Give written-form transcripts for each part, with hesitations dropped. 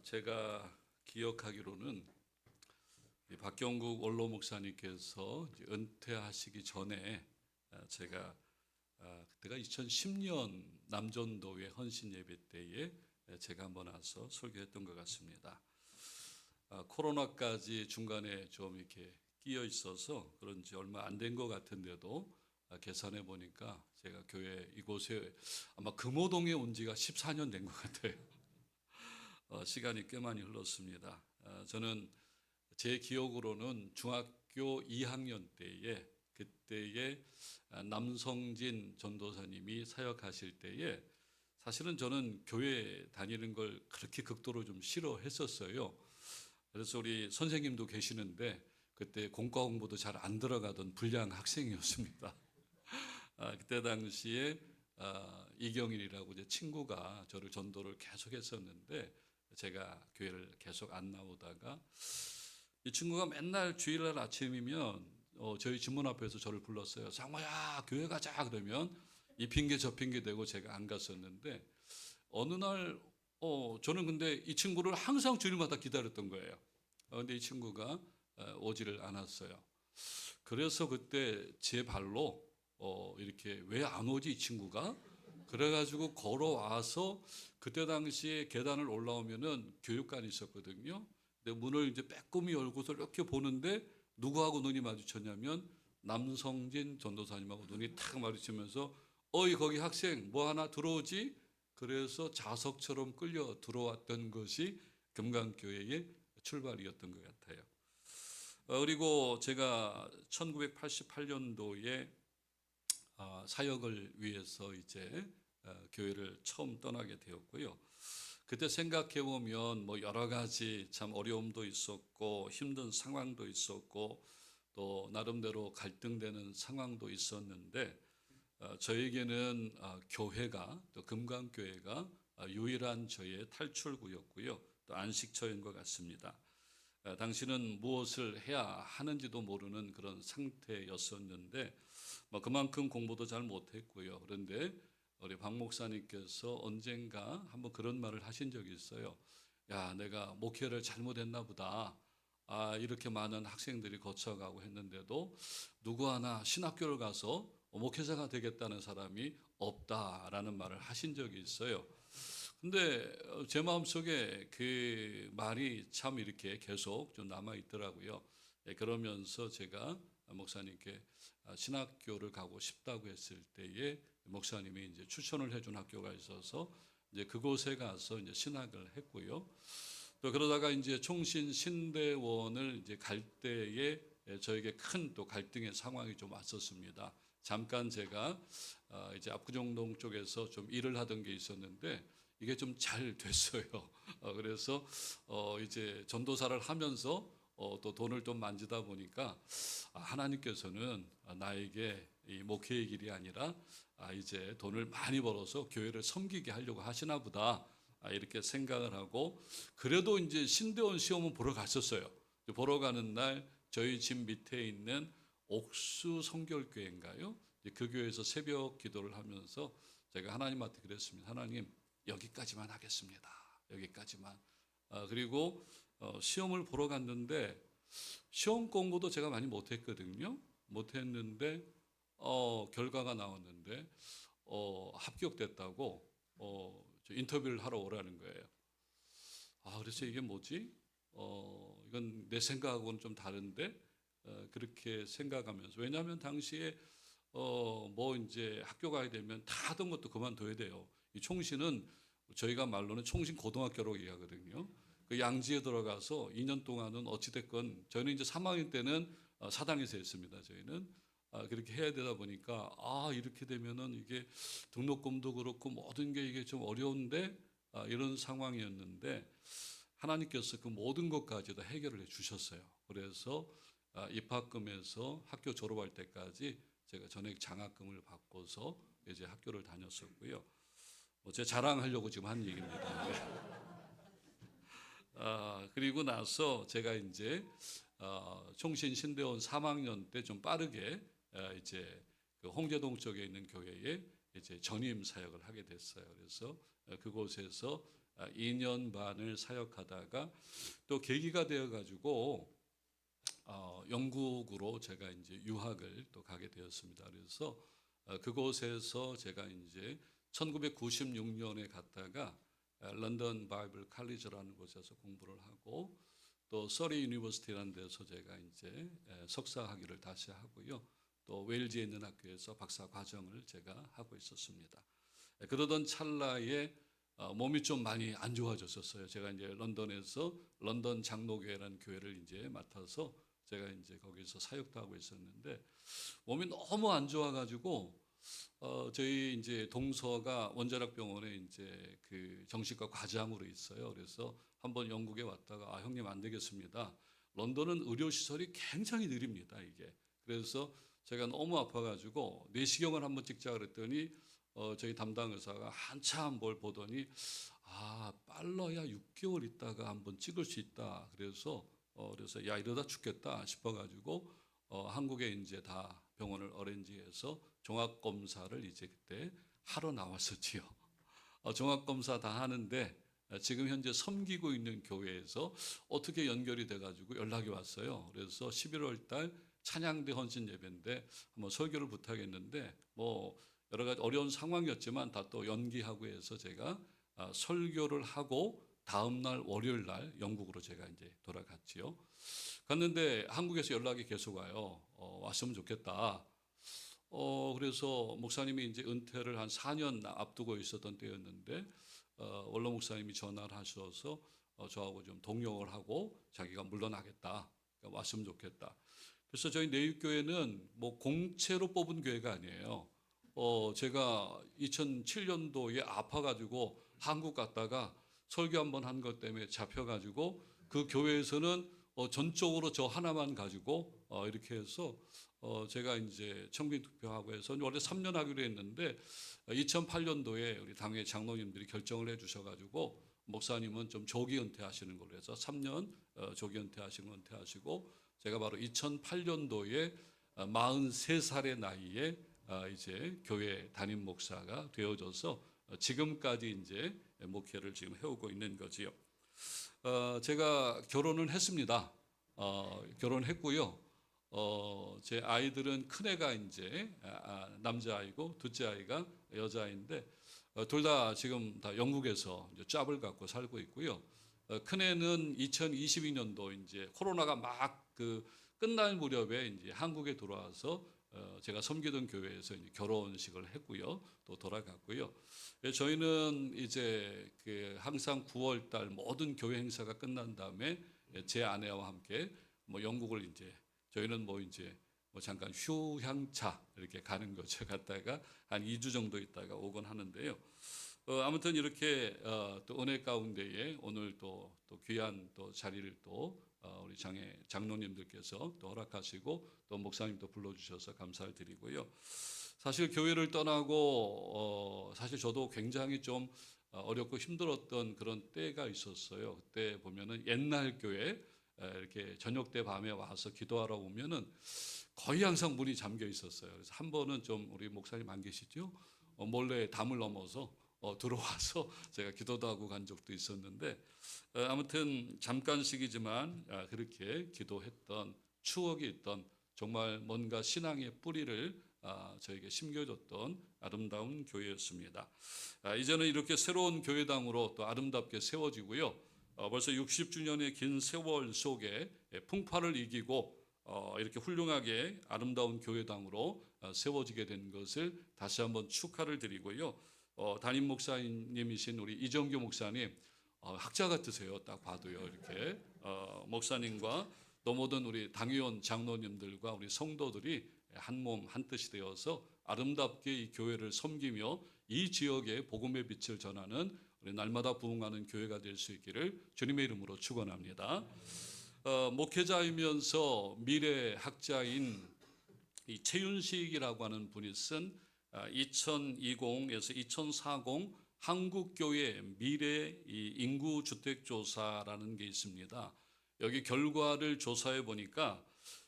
제가 기억하기로는 이 박경국 원로 목사님께서 이제 은퇴하시기 전에 제가 그때가 2010년 남전도회 헌신 예배 때에 제가 한번 와서 설교했던 것 같습니다. 코로나까지 중간에 좀 이렇게 끼어 있어서 그런지 얼마 안 된 것 같은데도 계산해 보니까 제가 교회 이곳에 아마 금호동에 온 지가 14년 된 것 같아요. 시간이 꽤 많이 흘렀습니다. 저는 제 기억으로는 중학교 2학년 때에 그때에 남성진 전도사님이 사역하실 때에 사실은 저는 교회 다니는 걸 그렇게 극도로 좀 싫어했었어요. 그래서 우리 선생님도 계시는데 그때 공과 공부도 잘 안 들어가던 불량 학생이었습니다. 그때 당시에 이경일이라고 제 친구가 저를 전도를 계속 했었는데 제가 교회를 계속 안 나오다가 이 친구가 맨날 주일날 아침이면 저희 집문 앞에서 저를 불렀어요. 상모야 교회 가자 그러면 이 핑계 저 핑계 대고 제가 안 갔었는데 어느 날 저는 근데 이 친구를 항상 주일마다 기다렸던 거예요. 근데 이 친구가 오지를 않았어요. 그래서 그때 제 발로 이렇게 왜 안 오지 이 친구가? 그래가지고 걸어와서 그때 당시에 계단을 올라오면은 교육관이 있었거든요. 근데 문을 이제 빼꼼히 열고서 이렇게 보는데 누구하고 눈이 마주쳤냐면 남성진 전도사님하고 눈이 탁 마주치면서 어이 거기 학생 뭐 하나 들어오지? 그래서 자석처럼 끌려 들어왔던 것이 금강교회의 출발이었던 것 같아요. 그리고 제가 1988년도에 사역을 위해서 이제 교회를 처음 떠나게 되었고요. 그때 생각해 보면 뭐 여러 가지 참 어려움도 있었고 힘든 상황도 있었고 또 나름대로 갈등되는 상황도 있었는데 저에게는 교회가 또 금강교회가 유일한 저의 탈출구였고요. 또 안식처인 것 같습니다. 당신은 무엇을 해야 하는지도 모르는 그런 상태였었는데 그만큼 공부도 잘 못했고요. 그런데 우리 박 목사님께서 언젠가 한번 그런 말을 하신 적이 있어요. 야, 내가 목회를 잘못했나 보다. 이렇게 많은 학생들이 거쳐가고 했는데도 누구 하나 신학교를 가서 목회자가 되겠다는 사람이 없다라는 말을 하신 적이 있어요. 근데 제 마음속에 그 말이 참 이렇게 계속 좀 남아 있더라고요. 그러면서 제가 목사님께 신학교를 가고 싶다고 했을 때에 목사님이 이제 추천을 해준 학교가 있어서 이제 그곳에 가서 이제 신학을 했고요. 또 그러다가 이제 총신 신대원을 이제 갈 때에 저에게 큰 또 갈등의 상황이 좀 왔었습니다. 잠깐 제가 이제 압구정동 쪽에서 좀 일을 하던 게 있었는데 이게 좀 잘 됐어요. 그래서 이제 전도사를 하면서 또 돈을 좀 만지다 보니까 하나님께서는 나에게 이 목회의 길이 아니라 이제 돈을 많이 벌어서 교회를 섬기게 하려고 하시나 보다 이렇게 생각을 하고 그래도 이제 신대원 시험은 보러 갔었어요. 보러 가는 날 저희 집 밑에 있는 옥수 성결교회인가요? 그 교회에서 새벽 기도를 하면서 제가 하나님한테 그랬습니다. 하나님 여기까지만 하겠습니다. 여기까지만. 그리고 시험을 보러 갔는데 시험 공부도 제가 많이 못했거든요. 못했는데 결과가 나왔는데 합격됐다고 인터뷰를 하러 오라는 거예요. 그래서 이게 뭐지? 이건 내 생각하고는 좀 다른데 그렇게 생각하면서 왜냐하면 당시에 뭐 이제 학교 가야 되면 다 하던 것도 그만둬야 돼요. 이 총신은 저희가 말로는 총신 고등학교라고 얘기하거든요. 그 양지에 들어가서 2년 동안은 어찌됐건 저희는 이제 3학년 때는 사당에서 했습니다. 저희는 그렇게 해야 되다 보니까 이렇게 되면은 이게 등록금도 그렇고 모든 게 이게 좀 어려운데 이런 상황이었는데 하나님께서 그 모든 것까지 다 해결을 해 주셨어요. 그래서 입학금에서 학교 졸업할 때까지 제가 전액 장학금을 받고서 이제 학교를 다녔었고요. 제 자랑하려고 지금 한 얘기입니다. 그리고 나서 제가 이제 총신 신대원 3학년 때 좀 빠르게 이제 그 홍제동 쪽에 있는 교회에 이제 전임 사역을 하게 됐어요. 그래서 그곳에서 2년 반을 사역하다가 또 계기가 되어 가지고 영국으로 제가 이제 유학을 또 가게 되었습니다. 그래서 그곳에서 제가 이제 1996년에 갔다가 런던 바이블 칼리지라는 곳에서 공부를 하고 또 서리 유니버시티라는 데서 제가 이제 석사 학위를 다시 하고요. 또 웨일즈에 있는 학교에서 박사 과정을 제가 하고 있었습니다. 그러던 찰나에 몸이 좀 많이 안 좋아졌었어요. 제가 이제 런던에서 런던 장로교회라는 교회를 이제 맡아서 제가 이제 거기서 사역도 하고 있었는데 몸이 너무 안 좋아가지고 저희 이제 동서가 원자력 병원에 이제 그 정신과 과장으로 있어요. 그래서 한번 영국에 왔다가 형님 안 되겠습니다. 런던은 의료 시설이 굉장히 느립니다. 이게 그래서 제가 너무 아파가지고 내시경을 한번 찍자 그랬더니 저희 담당 의사가 한참 뭘 보더니 빨라야 6개월 있다가 한번 찍을 수 있다. 그래서 야 이러다 죽겠다 싶어가지고 한국에 이제 다 병원을 어레인지해서 종합 검사를 이제 그때 하러 나왔었지요. 종합 검사 다 하는데 지금 현재 섬기고 있는 교회에서 어떻게 연결이 돼가지고 연락이 왔어요. 그래서 11월 달 찬양대 헌신 예배인데 한번 설교를 부탁했는데 뭐 여러 가지 어려운 상황이었지만 다 또 연기하고 해서 제가 설교를 하고 다음 날 월요일 날 영국으로 제가 이제 돌아갔지요. 갔는데 한국에서 연락이 계속 와요. 왔으면 좋겠다. 그래서 목사님이 이제 은퇴를 한 4년 앞두고 있었던 때였는데 원로 목사님이 전화를 하셔서 저하고 좀 동역을 하고 자기가 물러나겠다. 그러니까 왔으면 좋겠다. 그래서 저희 내육교회는 뭐 공채로 뽑은 교회가 아니에요. 제가 2007년도에 아파가지고 한국 갔다가 설교 한번 한 것 때문에 잡혀가지고 그 교회에서는 전적으로 저 하나만 가지고 이렇게 해서 제가 이제 청빙 투표하고 해서 원래 3년 하기로 했는데 2008년도에 우리 당회 장로님들이 결정을 해주셔가지고 목사님은 좀 조기 은퇴하시는 걸로 해서 3년 조기 은퇴하시고 제가 바로 2008년도에 43살의 나이에 이제 교회 담임 목사가 되어져서 지금까지 이제 목회를 지금 해오고 있는 거지요. 제가 결혼을 했습니다. 결혼했고요. 제 아이들은 큰 애가 이제 남자아이고 둘째 아이가 여자아이인데 둘 다 지금 다 영국에서 이제 짭을 갖고 살고 있고요. 큰 애는 2022년도 이제 코로나가 막 그 끝날 무렵에 이제 한국에 들어와서 제가 섬기던 교회에서 이제 결혼식을 했고요. 또 돌아갔고요. 저희는 이제 그 항상 9월 달 모든 교회 행사가 끝난 다음에 제 아내와 함께 뭐 영국을 이제 저희는 뭐 이제 뭐 잠깐 휴향차 이렇게 가는 거죠. 갔다가 한 2주 정도 있다가 오곤 하는데요. 아무튼 이렇게 또 은혜 가운데에 오늘 또 귀한 또 자리를 또 우리 장로님들께서 또 허락하시고 또 목사님도 불러주셔서 감사를 드리고요. 사실 교회를 떠나고 사실 저도 굉장히 좀 어렵고 힘들었던 그런 때가 있었어요. 그때 보면은 옛날 교회 이렇게 저녁 때 밤에 와서 기도하러 오면은 거의 항상 문이 잠겨 있었어요. 그래서 한 번은 좀 우리 목사님 안 계시죠? 몰래 담을 넘어서 들어와서 제가 기도도 하고 간 적도 있었는데 아무튼 잠깐씩이지만 그렇게 기도했던 추억이 있던 정말 뭔가 신앙의 뿌리를 저에게 심겨줬던 아름다운 교회였습니다. 이제는 이렇게 새로운 교회당으로 또 아름답게 세워지고요. 벌써 60주년의 긴 세월 속에 풍파를 이기고 이렇게 훌륭하게 아름다운 교회당으로 세워지게 된 것을 다시 한번 축하를 드리고요. 담임 목사님이신 우리 이정규 목사님 학자 같으세요. 딱 봐도요. 이렇게 목사님과 또 모든 우리 당의원 장로님들과 우리 성도들이 한 몸 한 뜻이 되어서 아름답게 이 교회를 섬기며 이 지역에 복음의 빛을 전하는 우리 날마다 부흥하는 교회가 될 수 있기를 주님의 이름으로 축원합니다. 목회자이면서 미래 학자인 이 최윤식이라고 하는 분이 쓴 2020에서 2040 한국교회 미래 인구 주택 조사라는 게 있습니다. 여기 결과를 조사해 보니까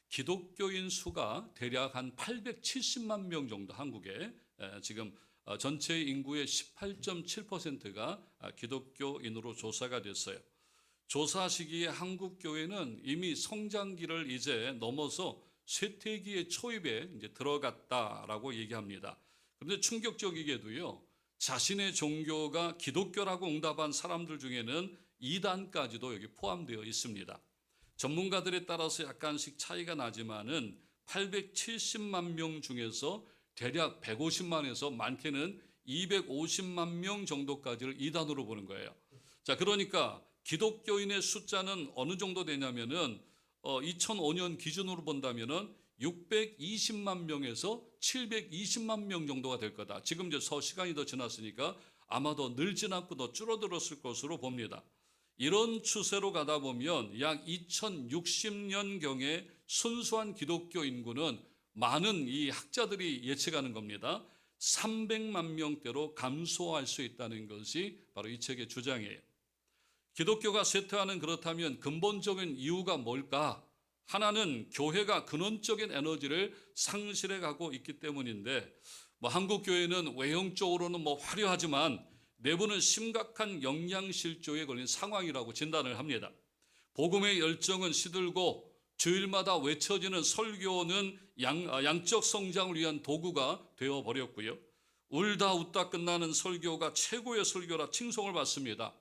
기독교인 수가 대략 한 870만 명 정도 한국에 지금 전체 인구의 18.7%가 기독교인으로 조사가 됐어요. 조사 시기에 한국 교회는 이미 성장기를 이제 넘어서 쇠퇴기의 초입에 이제 들어갔다라고 얘기합니다. 그런데 충격적이게도요, 자신의 종교가 기독교라고 응답한 사람들 중에는 이단까지도 여기 포함되어 있습니다. 전문가들에 따라서 약간씩 차이가 나지만은 870만 명 중에서 대략 150만에서 많게는 250만 명 정도까지를 이단으로 보는 거예요. 자, 그러니까 기독교인의 숫자는 어느 정도 되냐면은 2005년 기준으로 본다면은 620만 명에서 720만 명 정도가 될 거다. 지금 이제 시간이 더 지났으니까 아마 더 늘진 않고 더 줄어들었을 것으로 봅니다. 이런 추세로 가다 보면 약 2060년경에 순수한 기독교 인구는 많은 이 학자들이 예측하는 겁니다. 300만 명대로 감소할 수 있다는 것이 바로 이 책의 주장이에요. 기독교가 쇠퇴하는 그렇다면 근본적인 이유가 뭘까? 하나는 교회가 근원적인 에너지를 상실해 가고 있기 때문인데, 한국 교회는 외형적으로는 화려하지만 내부는 심각한 영양실조에 걸린 상황이라고 진단을 합니다. 복음의 열정은 시들고 주일마다 외쳐지는 설교는 양적 성장을 위한 도구가 되어버렸고요. 울다 웃다 끝나는 설교가 최고의 설교라 칭송을 받습니다.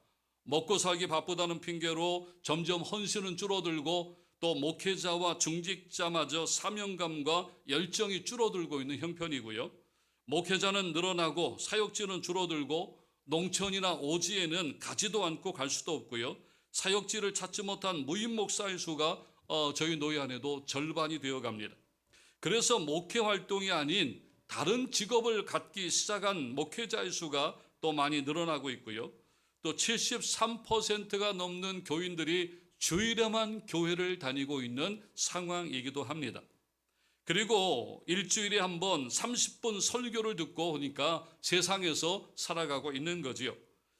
먹고 살기 바쁘다는 핑계로 점점 헌신은 줄어들고 또 목회자와 중직자마저 사명감과 열정이 줄어들고 있는 형편이고요. 목회자는 늘어나고 사역지는 줄어들고 농촌이나 오지에는 가지도 않고 갈 수도 없고요. 사역지를 찾지 못한 무임 목사의 수가 저희 노예 안에도 절반이 되어갑니다. 그래서 목회 활동이 아닌 다른 직업을 갖기 시작한 목회자의 수가 또 많이 늘어나고 있고요. 또 73%가 넘는 교인들이 주일에만 교회를 다니고 있는 상황이기도 합니다. 그리고 일주일에 한 번 30분 설교를 듣고 오니까 세상에서 살아가고 있는 거지요.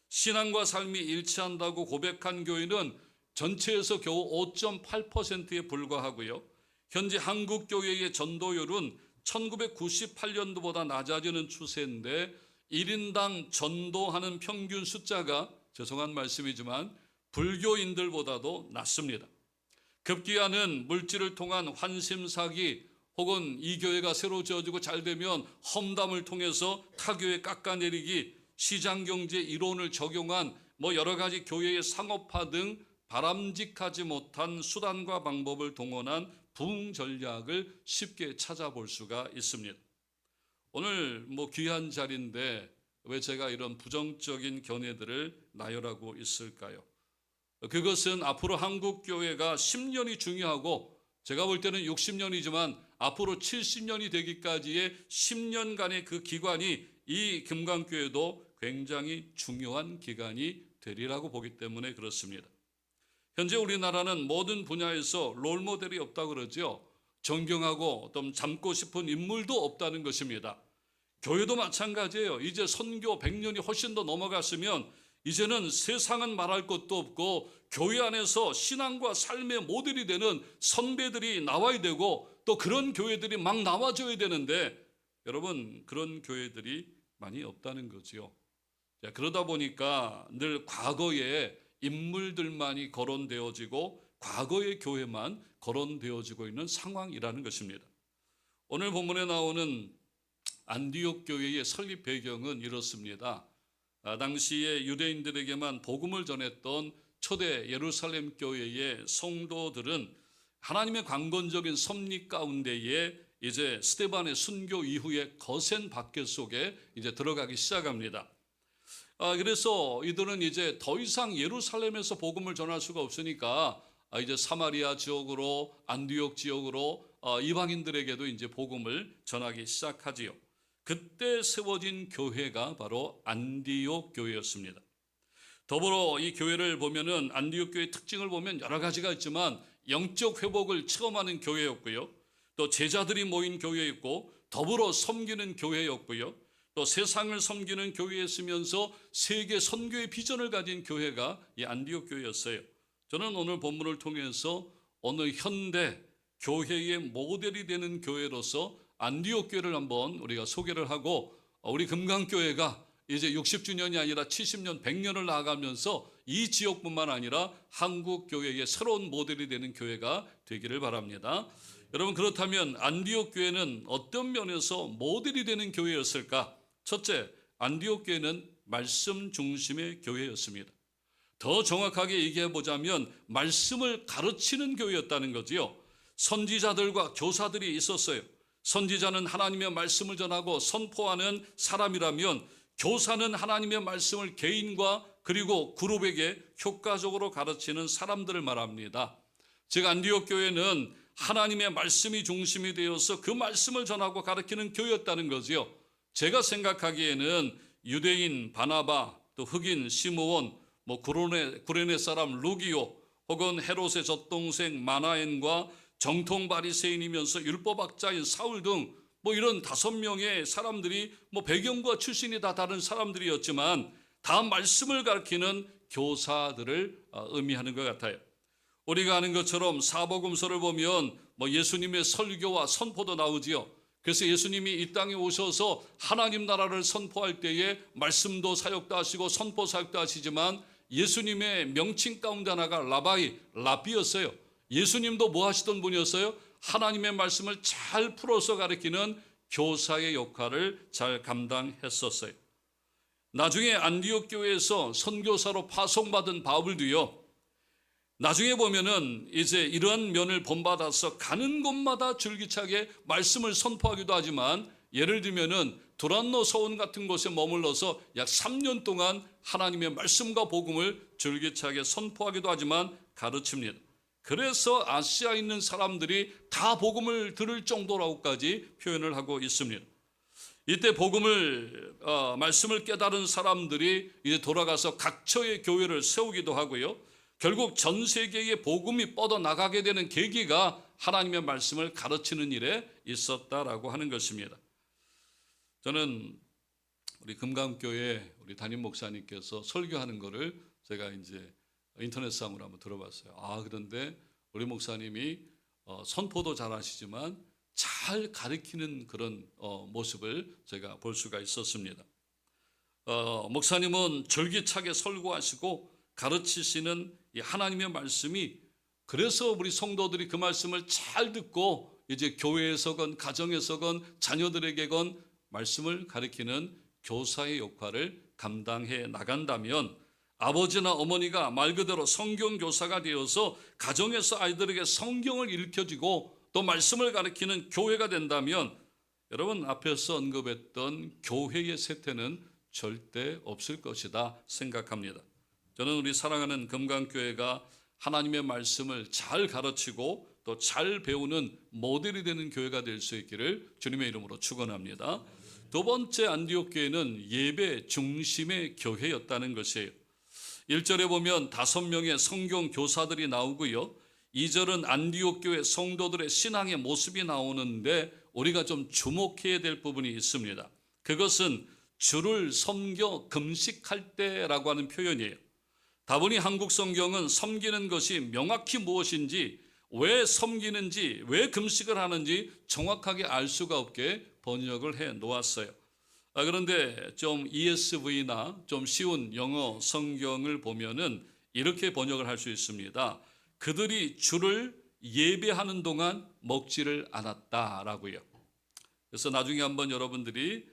신앙과 삶이 일치한다고 고백한 교인은 전체에서 겨우 5.8%에 불과하고요. 현재 한국 교회의 전도율은 1998년도보다 낮아지는 추세인데 1인당 전도하는 평균 숫자가 죄송한 말씀이지만 불교인들보다도 낮습니다. 급기야는 물질을 통한 환심사기 혹은 이 교회가 새로 지어지고 잘 되면 험담을 통해서 타 교회 깎아내리기, 시장경제 이론을 적용한 여러 가지 교회의 상업화 등 바람직하지 못한 수단과 방법을 동원한 부흥 전략을 쉽게 찾아볼 수가 있습니다. 오늘 귀한 자리인데 왜 제가 이런 부정적인 견해들을 나열하고 있을까요? 그것은 앞으로 한국 교회가 10년이 중요하고 제가 볼 때는 60년이지만 앞으로 70년이 되기까지의 10년간의 그 기간이 이 금강교회도 굉장히 중요한 기간이 되리라고 보기 때문에 그렇습니다. 현재 우리나라는 모든 분야에서 롤모델이 없다고 그러죠. 존경하고 또 닮고 싶은 인물도 없다는 것입니다. 교회도 마찬가지예요. 이제 선교 100년이 훨씬 더 넘어갔으면 이제는 세상은 말할 것도 없고 교회 안에서 신앙과 삶의 모델이 되는 선배들이 나와야 되고 또 그런 교회들이 막 나와줘야 되는데 여러분 그런 교회들이 많이 없다는 거지요. 그러다 보니까 늘 과거의 인물들만이 거론되어지고 과거의 교회만 거론되어지고 있는 상황이라는 것입니다. 오늘 본문에 나오는 안디옥 교회의 설립 배경은 이렇습니다. 당시에 유대인들에게만 복음을 전했던 초대 예루살렘 교회의 성도들은 하나님의 강건적인 섭리 가운데에 이제 스데반의 순교 이후에 거센 박해 속에 이제 들어가기 시작합니다. 그래서 이들은 이제 더 이상 예루살렘에서 복음을 전할 수가 없으니까 이제 사마리아 지역으로 안디옥 지역으로 이방인들에게도 이제 복음을 전하기 시작하지요. 그때 세워진 교회가 바로 안디옥 교회였습니다. 더불어 이 교회를 보면은 안디옥 교회의 특징을 보면 여러 가지가 있지만 영적 회복을 체험하는 교회였고요. 또 제자들이 모인 교회였고 더불어 섬기는 교회였고요. 또 세상을 섬기는 교회였으면서 세계 선교의 비전을 가진 교회가 이 안디옥 교회였어요. 저는 오늘 본문을 통해서 어느 현대 교회의 모델이 되는 교회로서 안디옥 교회를 한번 우리가 소개를 하고 우리 금강교회가 이제 60주년이 아니라 70년, 100년을 나아가면서 이 지역뿐만 아니라 한국 교회의 새로운 모델이 되는 교회가 되기를 바랍니다. 여러분, 그렇다면 안디옥 교회는 어떤 면에서 모델이 되는 교회였을까? 첫째, 안디옥 교회는 말씀 중심의 교회였습니다. 더 정확하게 얘기해 보자면 말씀을 가르치는 교회였다는 거지요. 선지자들과 교사들이 있었어요. 선지자는 하나님의 말씀을 전하고 선포하는 사람이라면 교사는 하나님의 말씀을 개인과 그리고 그룹에게 효과적으로 가르치는 사람들을 말합니다. 즉 안디옥 교회는 하나님의 말씀이 중심이 되어서 그 말씀을 전하고 가르치는 교회였다는 거지요. 제가 생각하기에는 유대인 바나바, 또 흑인 시므온, 구레네 사람 루기오, 혹은 헤롯의 젖동생 마나엔과 정통 바리새인이면서 율법학자인 사울 등 이런 5명의 사람들이 배경과 출신이 다 다른 사람들이었지만 다 말씀을 가르치는 교사들을 의미하는 것 같아요. 우리가 아는 것처럼 사복음서를 보면 예수님의 설교와 선포도 나오지요. 그래서 예수님이 이 땅에 오셔서 하나님 나라를 선포할 때에 말씀도 사역도 하시고 선포 사역도 하시지만 예수님의 명칭 가운데 하나가 라비였어요. 예수님도 뭐 하시던 분이었어요? 하나님의 말씀을 잘 풀어서 가르치는 교사의 역할을 잘 감당했었어요. 나중에 안디옥 교회에서 선교사로 파송받은 바울도요, 나중에 보면은 이제 이러한 면을 본받아서 가는 곳마다 줄기차게 말씀을 선포하기도 하지만, 예를 들면은 두란노 서원 같은 곳에 머물러서 약 3년 동안 하나님의 말씀과 복음을 줄기차게 선포하기도 하지만 가르칩니다. 그래서 아시아에 있는 사람들이 다 복음을 들을 정도라고까지 표현을 하고 있습니다. 이때 말씀을 깨달은 사람들이 이제 돌아가서 각처의 교회를 세우기도 하고요. 결국 전 세계에 복음이 뻗어나가게 되는 계기가 하나님의 말씀을 가르치는 일에 있었다라고 하는 것입니다. 저는 우리 금강교회 우리 담임 목사님께서 설교하는 거를 제가 이제 인터넷상으로 한번 들어봤어요. 그런데 우리 목사님이 선포도 잘하시지만 잘 가르치는 그런 모습을 제가 볼 수가 있었습니다. 목사님은 줄기차게 설교하시고 가르치시는 이 하나님의 말씀이, 그래서 우리 성도들이 그 말씀을 잘 듣고 이제 교회에서건 가정에서건 자녀들에게건 말씀을 가르치는 교사의 역할을 감당해 나간다면, 아버지나 어머니가 말 그대로 성경 교사가 되어서 가정에서 아이들에게 성경을 일으켜주고 또 말씀을 가르치는 교회가 된다면, 여러분 앞에서 언급했던 교회의 쇠퇴는 절대 없을 것이다 생각합니다. 저는 우리 사랑하는 금강교회가 하나님의 말씀을 잘 가르치고 또 잘 배우는 모델이 되는 교회가 될 수 있기를 주님의 이름으로 축원합니다. 두 번째, 안디옥 교회는 예배 중심의 교회였다는 것이에요. 1절에 보면 5명의 성경 교사들이 나오고요. 2절은 안디옥 교회 성도들의 신앙의 모습이 나오는데 우리가 좀 주목해야 될 부분이 있습니다. 그것은 주를 섬겨 금식할 때라고 하는 표현이에요. 다분히 한국 성경은 섬기는 것이 명확히 무엇인지, 왜 섬기는지, 왜 금식을 하는지 정확하게 알 수가 없게 번역을 해 놓았어요. 그런데 좀 ESV나 좀 쉬운 영어 성경을 보면은 이렇게 번역을 할 수 있습니다. 그들이 주를 예배하는 동안 먹지를 않았다라고요. 그래서 나중에 한번 여러분들이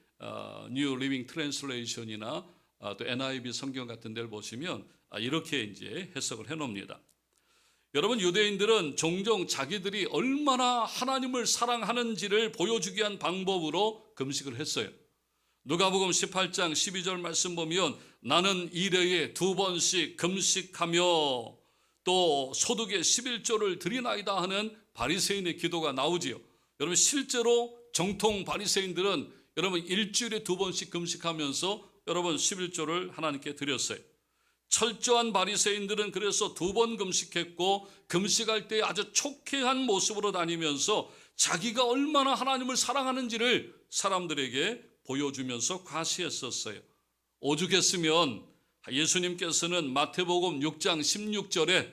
New Living Translation이나 또 NIV 성경 같은 데를 보시면 이렇게 이제 해석을 해 놓습니다. 여러분, 유대인들은 종종 자기들이 얼마나 하나님을 사랑하는지를 보여주기 위한 방법으로 금식을 했어요. 누가복음 18장 12절 말씀 보면 나는 일회에 2번씩 금식하며 또 소득의 11조를 드리나이다 하는 바리새인의 기도가 나오지요. 여러분, 실제로 정통 바리새인들은 여러분 일주일에 2번씩 금식하면서 여러분 11조를 하나님께 드렸어요. 철저한 바리새인들은 그래서 2번 금식했고, 금식할 때 아주 촉해한 모습으로 다니면서 자기가 얼마나 하나님을 사랑하는지를 사람들에게 보여주면서 과시했었어요. 오죽했으면 예수님께서는 마태복음 6장 16절에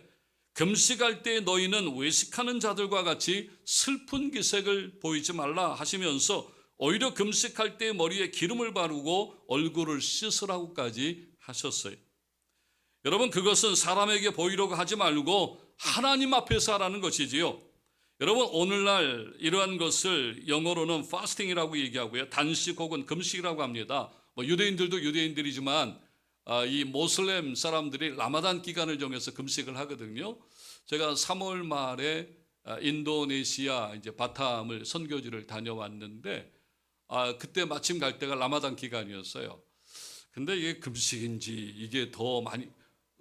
금식할 때 너희는 외식하는 자들과 같이 슬픈 기색을 보이지 말라 하시면서 오히려 금식할 때 머리에 기름을 바르고 얼굴을 씻으라고까지 하셨어요. 여러분, 그것은 사람에게 보이려고 하지 말고 하나님 앞에서 하라는 것이지요. 여러분, 오늘날 이러한 것을 영어로는 fasting이라고 얘기하고요, 단식 혹은 금식이라고 합니다. 유대인들도 유대인들이지만 이 모슬렘 사람들이 라마단 기간을 정해서 금식을 하거든요. 제가 3월 말에 인도네시아 이제 바탐을 선교지를 다녀왔는데 그때 마침 갈 때가 라마단 기간이었어요. 근데 이게 금식인지 이게 더 많이,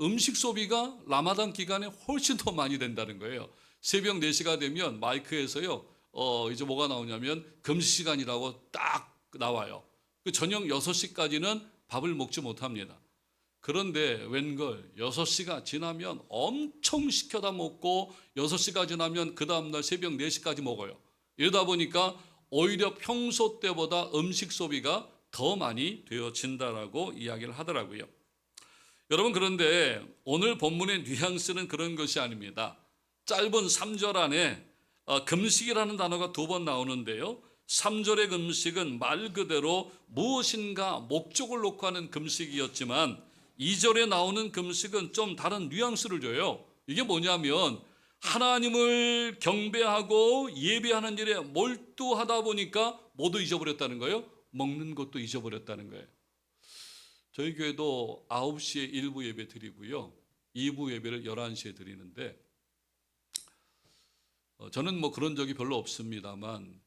음식 소비가 라마단 기간에 훨씬 더 많이 된다는 거예요. 새벽 4시가 되면 마이크에서요, 이제 뭐가 나오냐면 금식 시간이라고 딱 나와요. 그 저녁 6시까지는 밥을 먹지 못합니다. 그런데 웬걸 6시가 지나면 엄청 시켜다 먹고 6시가 지나면 그 다음날 새벽 4시까지 먹어요. 이러다 보니까 오히려 평소 때보다 음식 소비가 더 많이 되어진다라고 이야기를 하더라고요. 여러분, 그런데 오늘 본문의 뉘앙스는 그런 것이 아닙니다. 짧은 3절 안에 금식이라는 단어가 2번 나오는데요, 3절의 금식은 말 그대로 무엇인가 목적을 놓고 하는 금식이었지만 2절에 나오는 금식은 좀 다른 뉘앙스를 줘요. 이게 뭐냐면 하나님을 경배하고 예배하는 일에 몰두하다 보니까 모두 잊어버렸다는 거예요. 먹는 것도 잊어버렸다는 거예요. 저희 교회도 9시에 1부 예배 드리고요, 2부 예배를 11시에 드리는데 저는 뭐 그런 적이 별로 없습니다만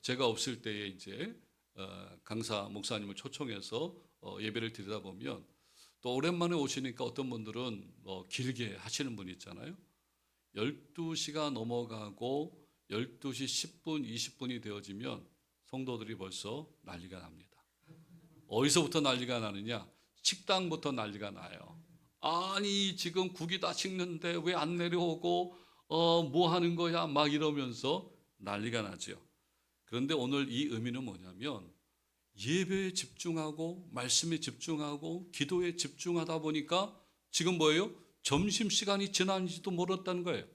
제가 없을 때에 이제 강사 목사님을 초청해서 예배를 드리다 보면 또 오랜만에 오시니까 어떤 분들은 길게 하시는 분이 있잖아요. 12시가 넘어가고 12시 10분, 20분이 되어지면 성도들이 벌써 난리가 납니다. 어디서부터 난리가 나느냐? 식당부터 난리가 나요. 아니, 지금 국이 다 식는데 왜 안 내려오고 뭐 하는 거야? 막 이러면서 난리가 나죠. 그런데 오늘 이 의미는 뭐냐면 예배에 집중하고 말씀에 집중하고 기도에 집중하다 보니까 지금 뭐예요? 점심시간이 지난지도 모르었다는 거예요.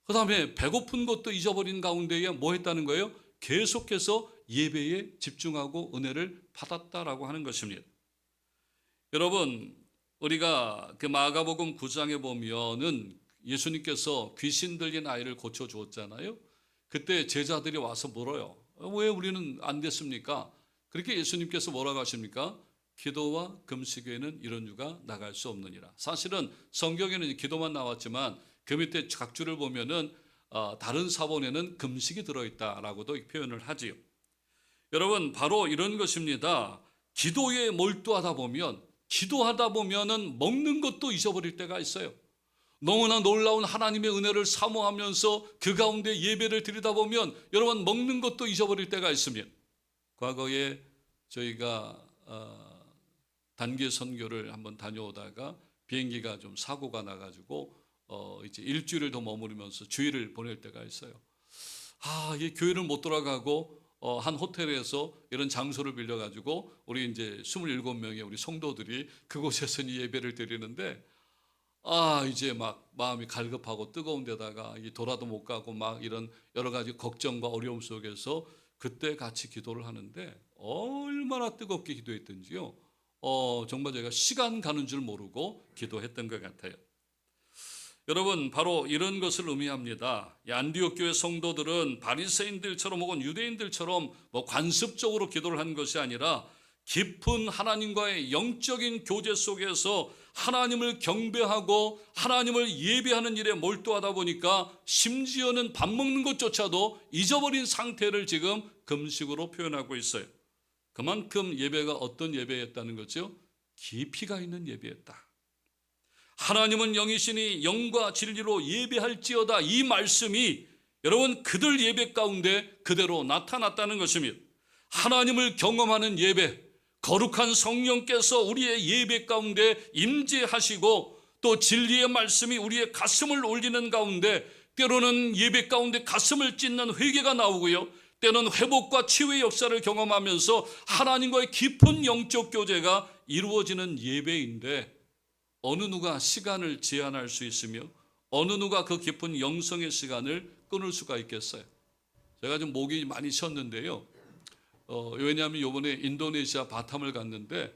그 다음에 배고픈 것도 잊어버린 가운데에 뭐 했다는 거예요? 계속해서 예배에 집중하고 은혜를 받았다라고 하는 것입니다. 여러분, 우리가 그 마가복음 9장에 보면은 예수님께서 귀신 들린 아이를 고쳐 주었잖아요. 그때 제자들이 와서 물어요. 왜 우리는 안 됐습니까? 그렇게 예수님께서 뭐라고 하십니까? 기도와 금식 외에는 이런 유가 나갈 수 없느니라. 사실은 성경에는 기도만 나왔지만 그 밑에 각주를 보면은 다른 사본에는 금식이 들어있다라고도 표현을 하지요. 여러분, 바로 이런 것입니다. 기도에 몰두하다 보면은 먹는 것도 잊어버릴 때가 있어요. 너무나 놀라운 하나님의 은혜를 사모하면서 그 가운데 예배를 드리다 보면 여러분, 먹는 것도 잊어버릴 때가 있습니다. 과거에 저희가 단기 선교를 한번 다녀오다가 비행기가 좀 사고가 나가지고 이제 일주일을 더 머무르면서 주일을 보낼 때가 있어요. 이 교회를 못 돌아가고 한 호텔에서 이런 장소를 빌려가지고 우리 이제 27명의 우리 성도들이 그곳에서 예배를 드리는데 이제 막 마음이 갈급하고 뜨거운 데다가 돌아도 못 가고 막 이런 여러 가지 걱정과 어려움 속에서 그때 같이 기도를 하는데 얼마나 뜨겁게 기도했던지요. 정말 제가 시간 가는 줄 모르고 기도했던 것 같아요. 여러분, 바로 이런 것을 의미합니다. 안디옥 교회 성도들은 바리새인들처럼 혹은 유대인들처럼 관습적으로 기도를 한 것이 아니라 깊은 하나님과의 영적인 교제 속에서 하나님을 경배하고 하나님을 예배하는 일에 몰두하다 보니까 심지어는 밥 먹는 것조차도 잊어버린 상태를 지금 금식으로 표현하고 있어요. 그만큼 예배가 어떤 예배였다는 거죠? 깊이가 있는 예배였다. 하나님은 영이시니 영과 진리로 예배할지어다, 이 말씀이 여러분 그들 예배 가운데 그대로 나타났다는 것입니다. 하나님을 경험하는 예배, 거룩한 성령께서 우리의 예배 가운데 임재하시고 또 진리의 말씀이 우리의 가슴을 울리는 가운데 때로는 예배 가운데 가슴을 찢는 회개가 나오고요, 때로는 회복과 치유의 역사를 경험하면서 하나님과의 깊은 영적 교제가 이루어지는 예배인데 어느 누가 시간을 제한할 수 있으며 어느 누가 그 깊은 영성의 시간을 끊을 수가 있겠어요? 제가 좀 목이 많이 쉬었는데요, 왜냐하면 이번에 인도네시아 바탐을 갔는데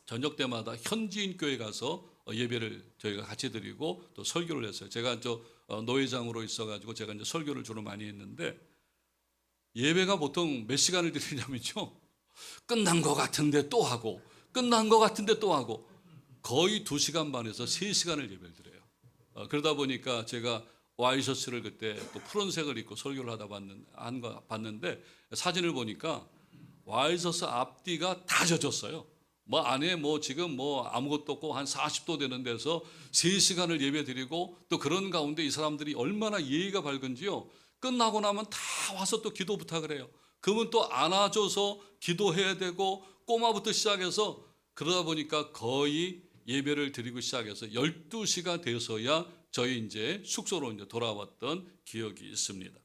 저녁 때마다 현지인 교회 가서 예배를 저희가 같이 드리고 또 설교를 했어요. 제가 노회장으로 있어가지고 제가 이제 설교를 주로 많이 했는데 예배가 보통 몇 시간을 드리냐면요. 끝난 것 같은데 또 하고 끝난 것 같은데 또 하고 거의 2시간 반에서 3시간을 예배를 드려요. 그러다 보니까 제가 와이셔츠를 그때 또 푸른색을 입고 설교를 하다 봤는데 사진을 보니까 와이셔츠 앞뒤가 다 젖었어요. 뭐 안에 뭐 지금 뭐 아무것도 없고 한 40도 되는 데서 3시간을 예배 드리고 또 그런 가운데 이 사람들이 얼마나 예의가 밝은지요. 끝나고 나면 다 와서 또 기도 부탁을 해요. 그러면 또 안아줘서 기도해야 되고 꼬마부터 시작해서 그러다 보니까 거의 예배를 드리고 시작해서 12시가 돼서야 저희 이제 숙소로 이제 돌아왔던 기억이 있습니다.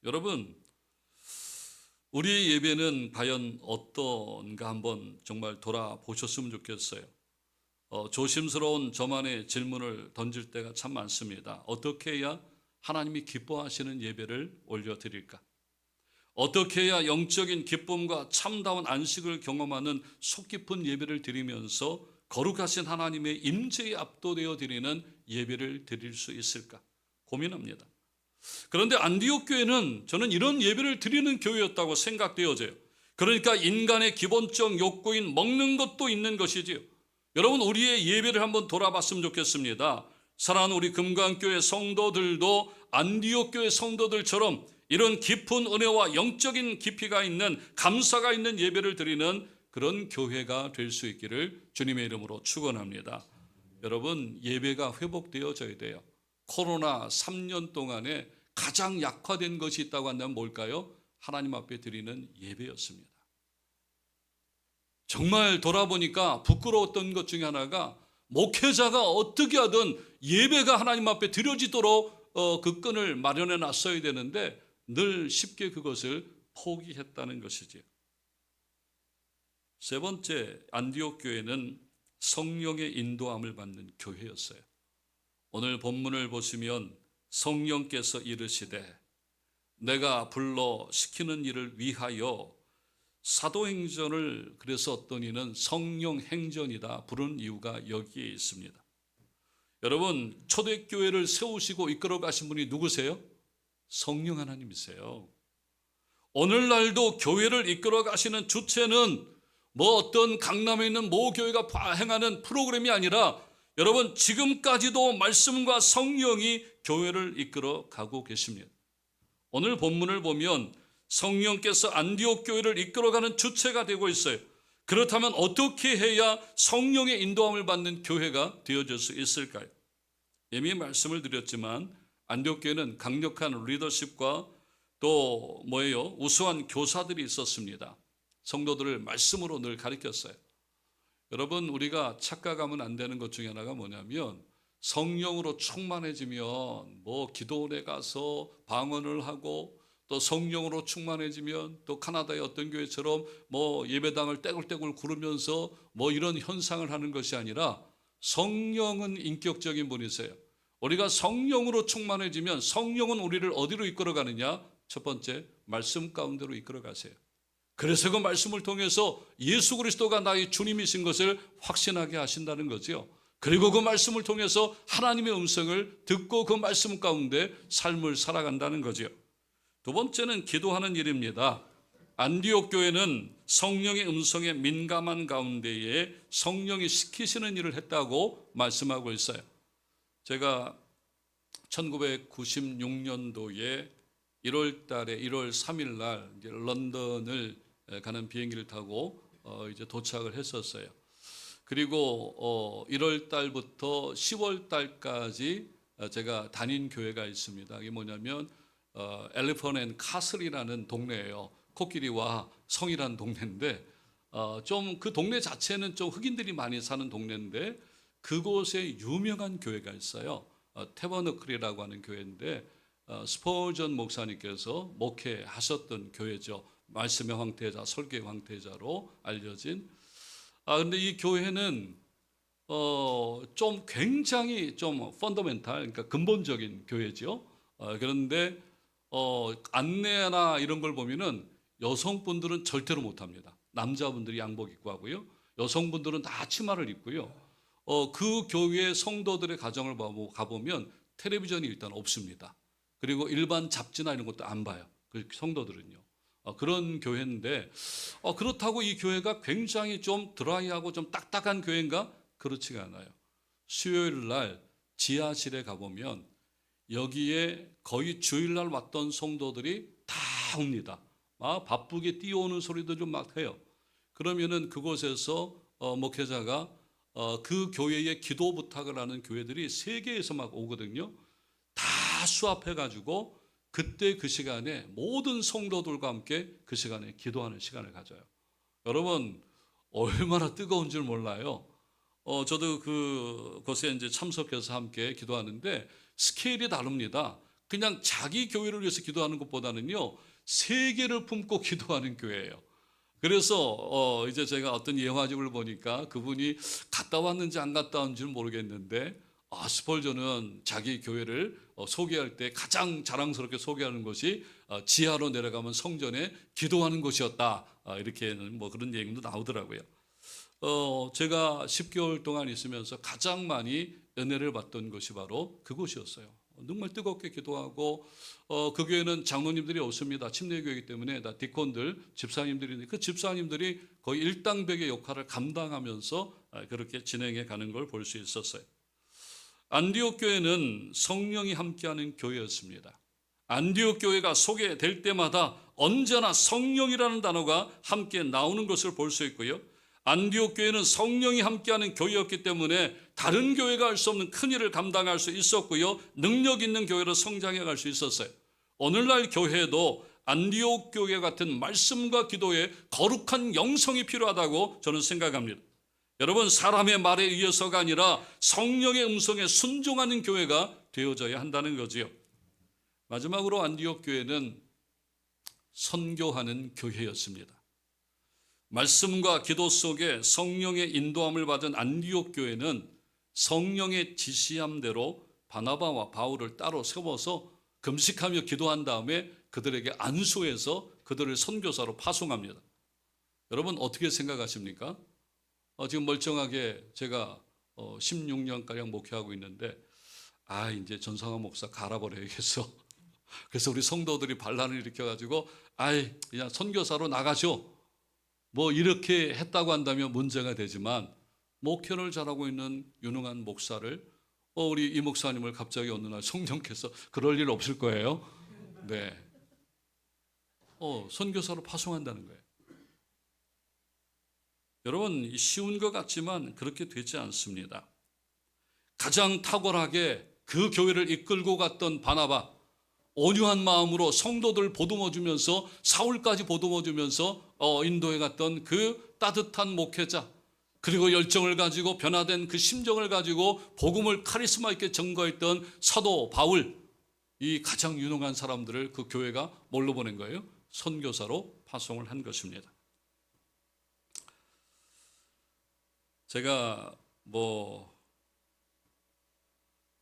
여러분, 우리의 예배는 과연 어떤가 한번 정말 돌아보셨으면 좋겠어요. 조심스러운 저만의 질문을 던질 때가 참 많습니다. 어떻게 해야 하나님이 기뻐하시는 예배를 올려드릴까? 어떻게 해야 영적인 기쁨과 참다운 안식을 경험하는 속 깊은 예배를 드리면서 거룩하신 하나님의 임재에 압도되어 드리는 예배를 드릴 수 있을까? 고민합니다. 그런데 안디옥 교회는 저는 이런 예배를 드리는 교회였다고 생각되어져요. 그러니까 인간의 기본적 욕구인 먹는 것도 있는 것이지요. 여러분, 우리의 예배를 한번 돌아봤으면 좋겠습니다. 사랑하는 우리 금강교회 성도들도 안디옥 교회 성도들처럼 이런 깊은 은혜와 영적인 깊이가 있는 감사가 있는 예배를 드리는 그런 교회가 될 수 있기를 주님의 이름으로 축원합니다. 여러분, 예배가 회복되어져야 돼요. 코로나 3년 동안에 가장 약화된 것이 있다고 한다면 뭘까요? 하나님 앞에 드리는 예배였습니다. 정말 돌아보니까 부끄러웠던 것 중에 하나가 목회자가 어떻게 하든 예배가 하나님 앞에 드려지도록 그 끈을 마련해 놨어야 되는데 늘 쉽게 그것을 포기했다는 것이지요. 세 번째, 안디옥 교회는 성령의 인도함을 받는 교회였어요. 오늘 본문을 보시면 성령께서 이르시되 내가 불러 시키는 일을 위하여 사도행전을 그래서 어떤 이는 성령행전이다 부른 이유가 여기에 있습니다. 여러분, 초대교회를 세우시고 이끌어 가신 분이 누구세요? 성령 하나님이세요. 오늘날도 교회를 이끌어 가시는 주체는 뭐 어떤 강남에 있는 모 교회가 행하는 프로그램이 아니라 여러분, 지금까지도 말씀과 성령이 교회를 이끌어 가고 계십니다. 오늘 본문을 보면 성령께서 안디옥 교회를 이끌어가는 주체가 되고 있어요. 그렇다면 어떻게 해야 성령의 인도함을 받는 교회가 되어질 수 있을까요? 이미 말씀을 드렸지만 안디옥 교회는 강력한 리더십과 또 우수한 교사들이 있었습니다. 성도들을 말씀으로 늘 가르쳤어요. 여러분, 우리가 착각하면 안 되는 것 중에 하나가 뭐냐면 성령으로 충만해지면 기도원에 가서 방언을 하고 또 성령으로 충만해지면 또 카나다의 어떤 교회처럼 예배당을 떼굴떼굴 구르면서 이런 현상을 하는 것이 아니라 성령은 인격적인 분이세요. 우리가 성령으로 충만해지면 성령은 우리를 어디로 이끌어가느냐? 첫 번째, 말씀 가운데로 이끌어가세요. 그래서 그 말씀을 통해서 예수 그리스도가 나의 주님이신 것을 확신하게 하신다는 거죠. 그리고 그 말씀을 통해서 하나님의 음성을 듣고 그 말씀 가운데 삶을 살아간다는 거죠. 두 번째는 기도하는 일입니다. 안디옥 교회는 성령의 음성에 민감한 가운데에 성령이 시키시는 일을 했다고 말씀하고 있어요. 제가 1996년도에 1월 달에 1월 3일 날 이제 런던을 가는 비행기를 타고 이제 도착을 했었어요. 그리고 1월 달부터 10월 달까지 제가 다닌 교회가 있습니다. 이게 뭐냐면 엘리펀 앤 카슬이라는 동네예요. 코끼리와 성이라는 동네인데 좀 그 동네 자체는 좀 흑인들이 많이 사는 동네인데 그곳에 유명한 교회가 있어요. 태버너클이라고 하는 교회인데 스포전 목사님께서 목회하셨던 교회죠. 말씀의 황태자, 설교의 황태자로 알려진. 근데 이 교회는 좀 굉장히 좀 펀더멘탈, 그러니까 근본적인 교회죠. 그런데 안내나 이런 걸 보면은 여성분들은 절대로 못합니다. 남자분들이 양복 입고 하고요. 여성분들은 다 치마를 입고요. 그 교회 성도들의 가정을 가보면 텔레비전이 일단 없습니다. 그리고 일반 잡지나 이런 것도 안 봐요. 그 성도들은요. 그런 교회인데 그렇다고 이 교회가 굉장히 좀 드라이하고 좀 딱딱한 교회인가? 그렇지가 않아요. 수요일 날 지하실에 가보면 여기에 거의 주일날 왔던 성도들이 다 옵니다. 바쁘게 뛰어오는 소리도 좀 막 해요. 그러면은 그곳에서 목회자가 그 교회에 기도 부탁을 하는 교회들이 세계에서 막 오거든요. 다 수합해가지고 그때 그 시간에 모든 성도들과 함께 그 시간에 기도하는 시간을 가져요. 여러분 얼마나 뜨거운 줄 몰라요. 저도 그곳에 이제 참석해서 함께 기도하는데 스케일이 다릅니다. 그냥 자기 교회를 위해서 기도하는 것보다는요, 세계를 품고 기도하는 교회예요. 그래서 이제 제가 어떤 예화집을 보니까 그분이 갔다 왔는지 안 갔다 왔는지는 모르겠는데 스펄전은 자기 교회를 소개할 때 가장 자랑스럽게 소개하는 것이 지하로 내려가면 성전에 기도하는 곳이었다. 이렇게는 뭐 그런 얘기도 나오더라고요. 제가 10개월 동안 있으면서 가장 많이 은혜를 받던 것이 바로 그곳이었어요. 정말 뜨겁게 기도하고 그 교회는 장로님들이 없습니다. 침례교회이기 때문에 다 디콘들, 집사님들인데 그 집사님들이 거의 일당백의 역할을 감당하면서 그렇게 진행해 가는 걸 볼 수 있었어요. 안디옥 교회는 성령이 함께하는 교회였습니다. 안디옥 교회가 소개될 때마다 언제나 성령이라는 단어가 함께 나오는 것을 볼 수 있고요. 안디옥 교회는 성령이 함께하는 교회였기 때문에 다른 교회가 할 수 없는 큰 일을 감당할 수 있었고요. 능력 있는 교회로 성장해 갈 수 있었어요. 오늘날 교회도 안디옥 교회 같은 말씀과 기도에 거룩한 영성이 필요하다고 저는 생각합니다. 여러분 사람의 말에 의해서가 아니라 성령의 음성에 순종하는 교회가 되어져야 한다는 거지요. 마지막으로 안디옥 교회는 선교하는 교회였습니다. 말씀과 기도 속에 성령의 인도함을 받은 안디옥 교회는 성령의 지시함대로 바나바와 바울을 따로 세워서 금식하며 기도한 다음에 그들에게 안수해서 그들을 선교사로 파송합니다. 여러분 어떻게 생각하십니까? 지금 멀쩡하게 제가 16년가량 목회하고 있는데 이제 전성환 목사 갈아버려야겠어. 그래서 우리 성도들이 반란을 일으켜가지고 그냥 선교사로 나가죠. 뭐 이렇게 했다고 한다면 문제가 되지만 목회를 잘하고 있는 유능한 목사를 우리 이 목사님을 갑자기 어느 날 성령께서 그럴 일 없을 거예요. 네. 선교사로 파송한다는 거예요. 여러분 쉬운 것 같지만 그렇게 되지 않습니다. 가장 탁월하게 그 교회를 이끌고 갔던 바나바, 온유한 마음으로 성도들 보듬어주면서 사울까지 보듬어주면서 인도에 갔던 그 따뜻한 목회자, 그리고 열정을 가지고 변화된 그 심정을 가지고 복음을 카리스마 있게 전거했던 사도 바울, 이 가장 유능한 사람들을 그 교회가 뭘로 보낸 거예요? 선교사로 파송을 한 것입니다. 제가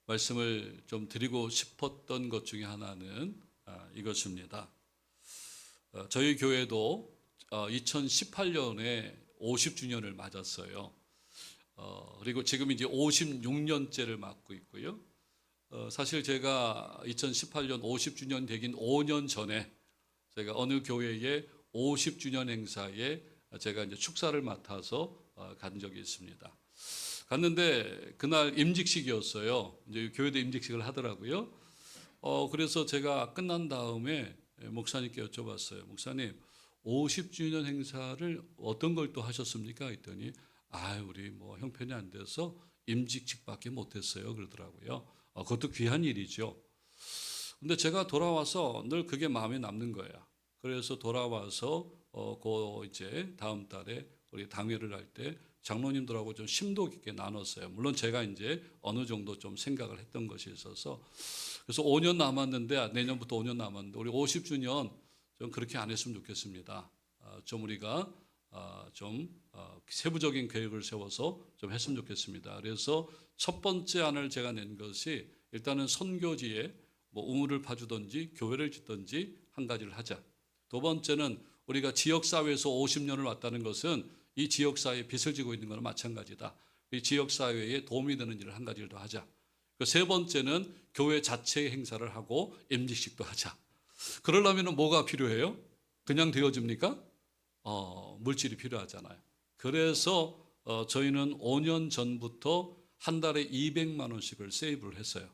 말씀을 좀 드리고 싶었던 것 중에 하나는 이것입니다. 저희 교회도 2018년에 50주년을 맞았어요. 그리고 지금 이제 56년째를 맞고 있고요. 사실 제가 2018년 50주년 되긴 5년 전에 제가 어느 교회의 50주년 행사에 제가 이제 축사를 맡아서 간 적이 있습니다. 갔는데 그날 임직식이었어요. 이제 교회도 임직식을 하더라고요. 그래서 제가 끝난 다음에 목사님께 여쭤봤어요. 목사님, 50주년 행사를 어떤 걸 또 하셨습니까? 했더니 우리 형편이 안 돼서 임직식밖에 못했어요. 그러더라고요. 그것도 귀한 일이죠. 근데 제가 돌아와서 늘 그게 마음에 남는 거예요. 그래서 돌아와서 이제 다음 달에 우리 당회를 할 때 장로님들하고 좀 심도 깊게 나눴어요. 물론 제가 이제 어느 정도 좀 생각을 했던 것이 있어서 그래서 5년 남았는데 내년부터 5년 남았는데 우리 50주년 좀 그렇게 안 했으면 좋겠습니다. 좀 우리가 좀 세부적인 계획을 세워서 좀 했으면 좋겠습니다. 그래서 첫 번째 안을 제가 낸 것이 일단은 선교지에 우물을 파주든지 교회를 짓든지 한 가지를 하자. 두 번째는 우리가 지역사회에서 50년을 왔다는 것은 이 지역사회에 빚을 지고 있는 것은 마찬가지다. 이 지역사회에 도움이 되는 일을 한 가지를 더 하자. 세 번째는 교회 자체의 행사를 하고 임직식도 하자. 그러려면 뭐가 필요해요? 그냥 되어집니까? 물질이 필요하잖아요. 그래서 저희는 5년 전부터 한 달에 200만 원씩을 세이브를 했어요.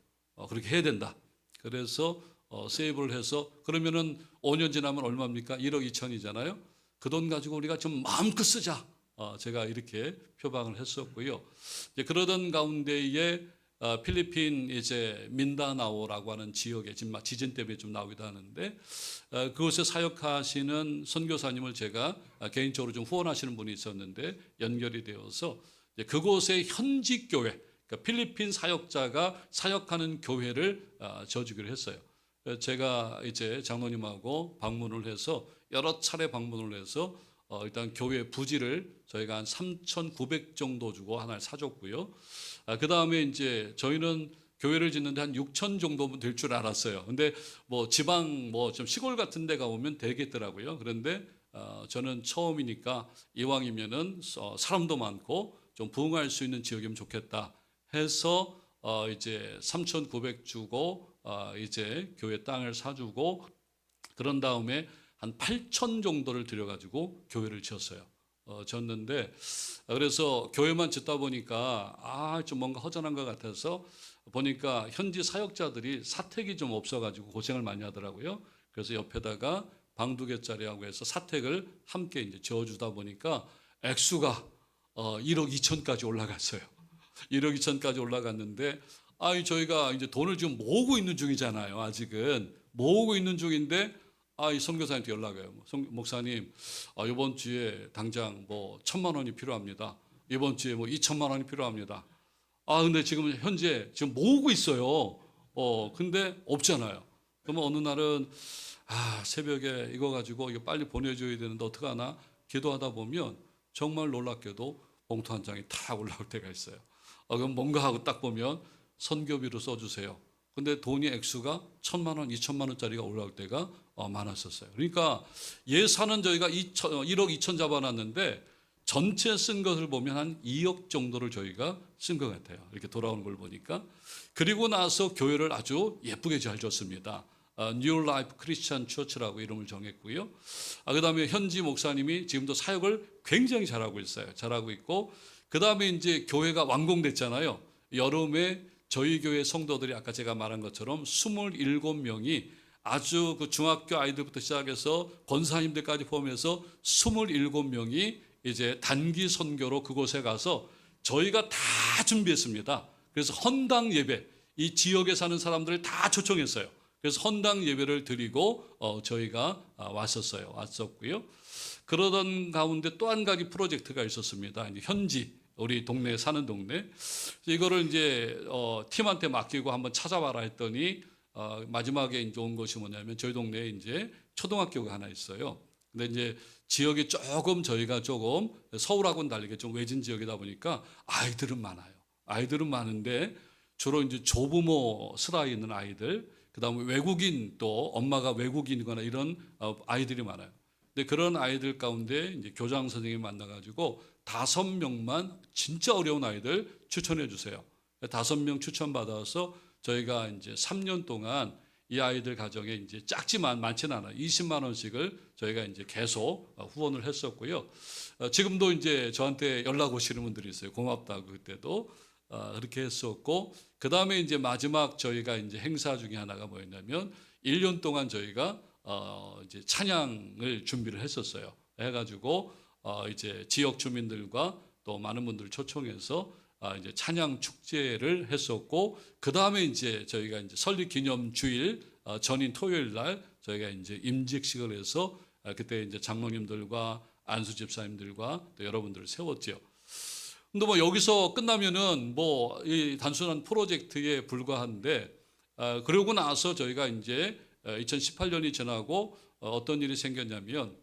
그렇게 해야 된다. 그래서 세이브를 해서 그러면은 5년 지나면 얼마입니까? 1억 2천이잖아요. 그 돈 가지고 우리가 좀 마음껏 쓰자. 제가 이렇게 표방을 했었고요. 이제 그러던 가운데에 필리핀 이제 민다나오라고 하는 지역에 지진 때문에 좀 나오기도 하는데 그곳에 사역하시는 선교사님을 제가 개인적으로 좀 후원하시는 분이 있었는데 연결이 되어서 그곳의 현지 교회, 그러니까 필리핀 사역자가 사역하는 교회를 저주기로 했어요. 제가 이제 장로님하고 방문을 해서 여러 차례 방문을 해서 일단 교회 부지를 저희가 한 3,900 정도 주고 하나를 사줬고요. 그 다음에 이제 저희는 교회를 짓는데 한 6천 정도면 될 줄 알았어요. 근데 뭐 지방 뭐 좀 시골 같은 데가 오면 되겠더라고요. 그런데 저는 처음이니까 이왕이면은 사람도 많고 좀 부흥할 수 있는 지역이면 좋겠다 해서 이제 3,900 주고 이제 교회 땅을 사주고 그런 다음에 한 8천 정도를 들여가지고 교회를 지었어요. 지었는데 그래서 교회만 짓다 보니까 좀 뭔가 허전한 것 같아서 보니까 현지 사역자들이 사택이 좀 없어가지고 고생을 많이 하더라고요. 그래서 옆에다가 방 2개짜리하고 해서 사택을 함께 이제 지어주다 보니까 액수가 1억 2천까지 올라갔어요. 1억 2천까지 올라갔는데 저희가 이제 돈을 지금 모으고 있는 중이잖아요. 아직은 모으고 있는 중인데 이 선교사님한테 연락이 와요. 목사님, 이번 주에 당장 뭐 1,000만 원이 필요합니다. 이번 주에 뭐 2,000만 원이 필요합니다. 근데 지금 현재 지금 모으고 있어요. 근데 없잖아요. 그러면 어느 날은 새벽에 이거 가지고 이거 빨리 보내줘야 되는데 어떡하나 기도하다 보면 정말 놀랍게도 봉투 한 장이 탁 올라올 때가 있어요. 그럼 뭔가 하고 딱 보면 선교비로 써주세요. 근데 돈이 액수가 1,000만 원, 2,000만 원짜리가 올라올 때가 많았었어요. 그러니까 예산은 저희가 1억 2천 잡아놨는데 전체 쓴 것을 보면 한 2억 정도를 저희가 쓴 것 같아요. 이렇게 돌아오는 걸 보니까. 그리고 나서 교회를 아주 예쁘게 잘 졌습니다. New Life Christian Church라고 이름을 정했고요. 그다음에 현지 목사님이 지금도 사역을 굉장히 잘하고 있어요. 잘하고 있고 그다음에 이제 교회가 완공됐잖아요. 여름에 저희 교회 성도들이 아까 제가 말한 것처럼 27명이 아주 그 중학교 아이들부터 시작해서 권사님들까지 포함해서 27명이 이제 단기 선교로 그곳에 가서 저희가 다 준비했습니다. 그래서 헌당 예배, 이 지역에 사는 사람들을 다 초청했어요. 그래서 헌당 예배를 드리고 저희가 왔었고요. 그러던 가운데 또 한 가지 프로젝트가 있었습니다. 이제 현지 우리 동네에 사는 동네 이거를 이제 팀한테 맡기고 한번 찾아봐라 했더니 마지막에 이제 온 것이 뭐냐면 저희 동네에 이제 초등학교가 하나 있어요. 근데 이제 지역이 저희가 조금 서울하고는 다르게 좀 외진 지역이다 보니까 아이들은 많아요. 아이들은 많은데 주로 이제 조부모 슬하에 있는 아이들, 그다음에 외국인 또 엄마가 외국인이거나 이런 아이들이 많아요. 근데 그런 아이들 가운데 이제 교장 선생님이 만나가지고 5명만 진짜 어려운 아이들 추천해 주세요. 5명 추천받아서 저희가 이제 3년 동안 이 아이들 가정에 이제 작지만 많지는 않아요. 20만 원씩을 저희가 이제 계속 후원을 했었고요. 지금도 이제 저한테 연락 오시는 분들이 있어요. 고맙다고 그때도 그렇게 했었고, 그 다음에 이제 마지막 저희가 이제 행사 중에 하나가 뭐였냐면 1년 동안 저희가 이제 찬양을 준비를 했었어요. 해가지고 이제 지역 주민들과 또 많은 분들을 초청해서 이제 찬양 축제를 했었고, 그 다음에 이제 저희가 이제 설립 기념 주일 전인 토요일 날 저희가 이제 임직식을 해서 그때 이제 장로님들과 안수 집사님들과 또 여러분들을 세웠죠. 근데 뭐 여기서 끝나면은 뭐 이 단순한 프로젝트에 불과한데 그러고 나서 저희가 이제 2018년이 지나고 어떤 일이 생겼냐면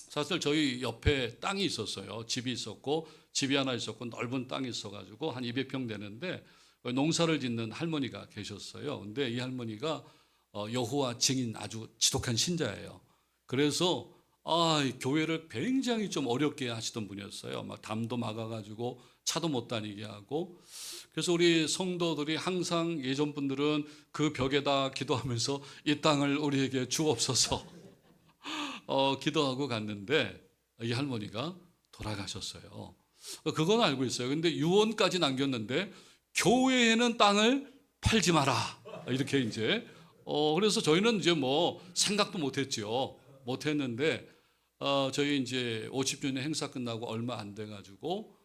사실 저희 옆에 땅이 있었어요. 집이 있었고 집이 하나 있었고 넓은 땅이 있어가지고 한 200평 되는데 농사를 짓는 할머니가 계셨어요. 근데 이 할머니가 여호와 증인 아주 지독한 신자예요. 그래서 이 교회를 굉장히 좀 어렵게 하시던 분이었어요. 막 담도 막아가지고 차도 못 다니게 하고. 그래서 우리 성도들이 항상 예전 분들은 그 벽에다 기도하면서 이 땅을 우리에게 주옵소서 기도하고 갔는데 이 할머니가 돌아가셨어요. 그건 알고 있어요. 근데 유언까지 남겼는데 교회에는 땅을 팔지 마라. 이렇게 이제 그래서 저희는 이제 뭐 생각도 못했죠. 못했는데 저희 이제 50주년 행사 끝나고 얼마 안 돼가지고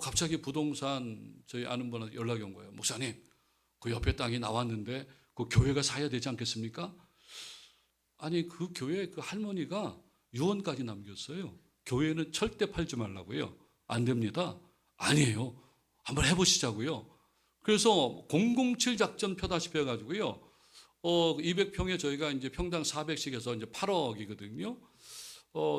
갑자기 부동산 저희 아는 분한테 연락이 온 거예요. 목사님, 그 옆에 땅이 나왔는데 그 교회가 사야 되지 않겠습니까? 아니 그 교회 그 할머니가 유언까지 남겼어요. 교회는 절대 팔지 말라고요. 안 됩니다. 아니에요. 한번 해보시자고요. 그래서 007 작전 펴다시피 해가지고요. 200평에 저희가 이제 평당 400씩 해서 이제 8억이거든요.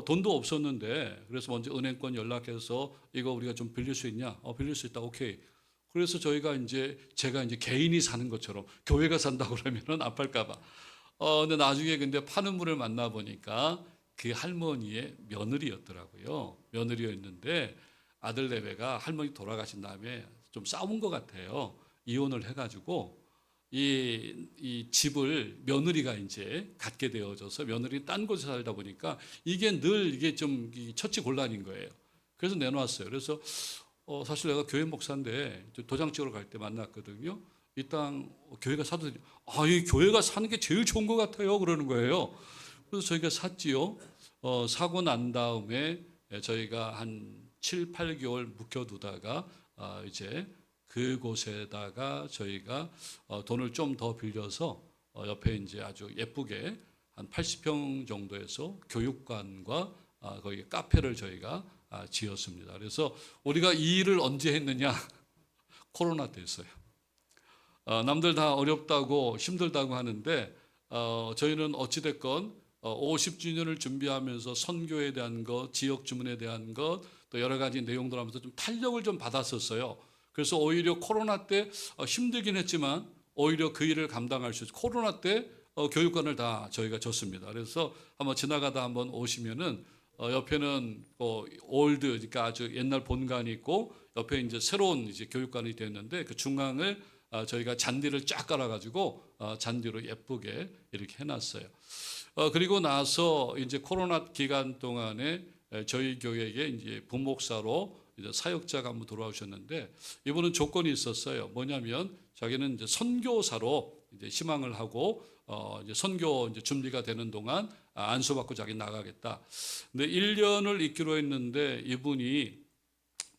돈도 없었는데 그래서 먼저 은행권 연락해서 이거 우리가 좀 빌릴 수 있냐? 빌릴 수 있다. 오케이. 그래서 저희가 이제 제가 이제 개인이 사는 것처럼 교회가 산다고 그러면은 안 팔까봐. 근데 나중에 근데 파는 분을 만나 보니까 그 할머니의 며느리였더라고요. 며느리였는데 아들 내외가 할머니 돌아가신 다음에 좀 싸운 것 같아요. 이혼을 해가지고 이 집을 며느리가 이제 갖게 되어져서 며느리 딴 곳에 살다 보니까 이게 늘 이게 좀 처치곤란인 거예요. 그래서 내놓았어요. 그래서 사실 내가 교회 목사인데 도장 찍으러 갈 때 만났거든요. 이 땅 교회가 사도 되냐? 이 교회가 사는 게 제일 좋은 것 같아요. 그러는 거예요. 그래서 저희가 샀지요. 사고 난 다음에 저희가 한 7, 8개월 묵혀두다가 이제 그곳에다가 저희가 돈을 좀 더 빌려서 옆에 이제 아주 예쁘게 한 80평 정도에서 교육관과 거기 카페를 저희가 지었습니다. 그래서 우리가 이 일을 언제 했느냐? 코로나 때 했어요. 남들 다 어렵다고 힘들다고 하는데 저희는 어찌됐건 50주년을 준비하면서 선교에 대한 것, 지역 주문에 대한 것, 또 여러 가지 내용들 하면서 좀 탄력을 좀 받았었어요. 그래서 오히려 코로나 때 힘들긴 했지만 오히려 그 일을 감당할 수 있어요. 코로나 때 교육관을 다 저희가 줬습니다. 그래서 한번 지나가다 한번 오시면은 옆에는 올드, 그러니까 아주 옛날 본관이 있고 옆에 이제 새로운 이제 교육관이 되었는데 그 중앙을 저희가 잔디를 쫙 깔아가지고 잔디로 예쁘게 이렇게 해놨어요. 그리고 나서 이제 코로나 기간 동안에 저희 교회에 이제 부목사로 이제 사역자가 한번 돌아오셨는데 이분은 조건이 있었어요. 뭐냐면 자기는 이제 선교사로 이제 희망을 하고 이제 선교 이제 준비가 되는 동안 안수받고 자기 나가겠다. 근데 1년을 있기로 했는데 이분이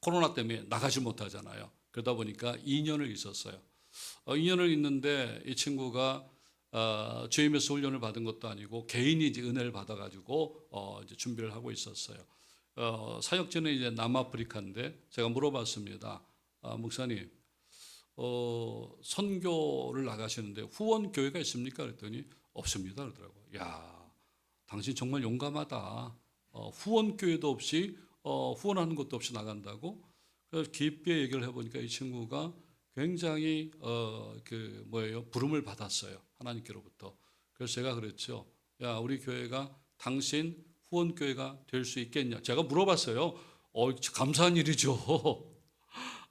코로나 때문에 나가지 못하잖아요. 그러다 보니까 2년을 있었어요. 2년을 있는데 이 친구가 GMS 훈련을 받은 것도 아니고 개인이 이제 은혜를 받아가지고 이제 준비를 하고 있었어요. 사역지는 이제 남아프리카인데 제가 물어봤습니다. 목사님, 선교를 나가시는데 후원 교회가 있습니까? 그랬더니 없습니다. 그러더라고요. 야, 당신 정말 용감하다. 후원 교회도 없이 후원하는 것도 없이 나간다고? 그래서 깊게 얘기를 해보니까 이 친구가 굉장히 부름을 받았어요. 하나님께로부터. 그래서 제가 그랬죠. 야, 우리 교회가 당신 후원 교회가 될 수 있겠냐? 제가 물어봤어요. 감사한 일이죠.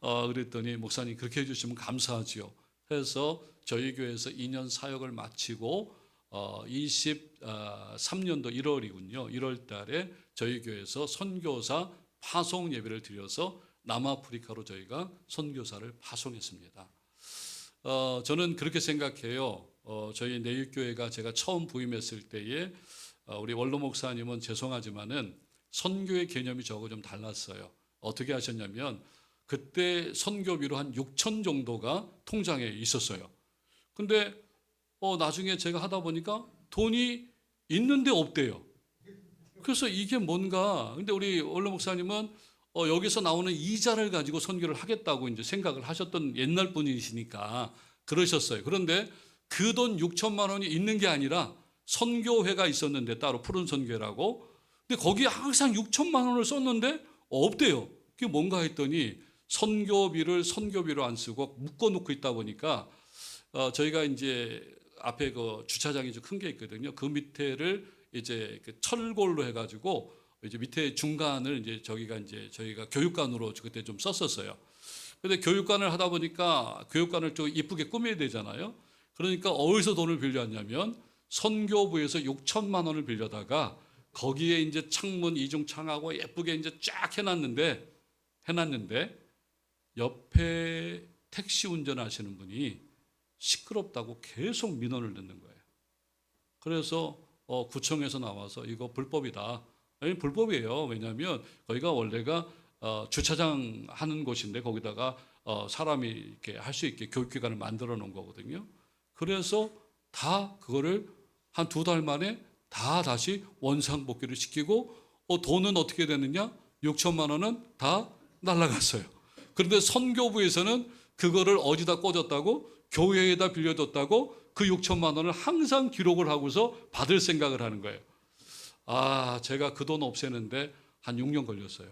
그랬더니 목사님 그렇게 해주시면 감사하지요. 그래서 저희 교회에서 2년 사역을 마치고 23년도 1월이군요. 1월 달에 저희 교회에서 선교사 파송 예배를 드려서 남아프리카로 저희가 선교사를 파송했습니다. 저는 그렇게 생각해요. 저희 내육교회가 제가 처음 부임했을 때에 우리 원로 목사님은 죄송하지만은 선교의 개념이 저하고 좀 달랐어요. 어떻게 하셨냐면 그때 선교비로 한 6천 정도가 통장에 있었어요. 근데 나중에 제가 하다 보니까 돈이 있는데 없대요. 그래서 이게 뭔가, 근데 우리 원로 목사님은 여기서 나오는 이자를 가지고 선교를 하겠다고 이제 생각을 하셨던 옛날 분이시니까 그러셨어요. 그런데 그 돈 6천만 원이 있는 게 아니라 선교회가 있었는데 따로 푸른 선교회라고. 근데 거기에 항상 6천만 원을 썼는데 없대요. 그게 뭔가 했더니 선교비를 선교비로 안 쓰고 묶어놓고 있다 보니까 저희가 이제 앞에 그 주차장이 좀 큰 게 있거든요. 그 밑에를 이제 그 철골로 해가지고 이제 밑에 중간을 이제 저희가 교육관으로 그때 좀 썼었어요. 근데 교육관을 하다 보니까 교육관을 좀 이쁘게 꾸며야 되잖아요. 그러니까 어디서 돈을 빌렸냐면 선교부에서 6천만 원을 빌려다가 거기에 이제 창문 이중창하고 예쁘게 이제 쫙 해놨는데 옆에 택시 운전하시는 분이 시끄럽다고 계속 민원을 넣는 거예요. 그래서 구청에서 나와서 이거 불법이다. 아니, 불법이에요. 왜냐하면 거기가 원래가 주차장 하는 곳인데 거기다가 사람이 이렇게 할 수 있게 교육기관을 만들어 놓은 거거든요. 그래서 다 그거를 한 2달 만에 다 다시 원상복귀를 시키고 돈은 어떻게 되느냐? 6천만 원은 다 날라갔어요. 그런데 선교부에서는 그거를 어디다 꽂았다고? 교회에다 빌려뒀다고 그 6천만 원을 항상 기록을 하고서 받을 생각을 하는 거예요. 제가 그 돈 없애는데 한 6년 걸렸어요.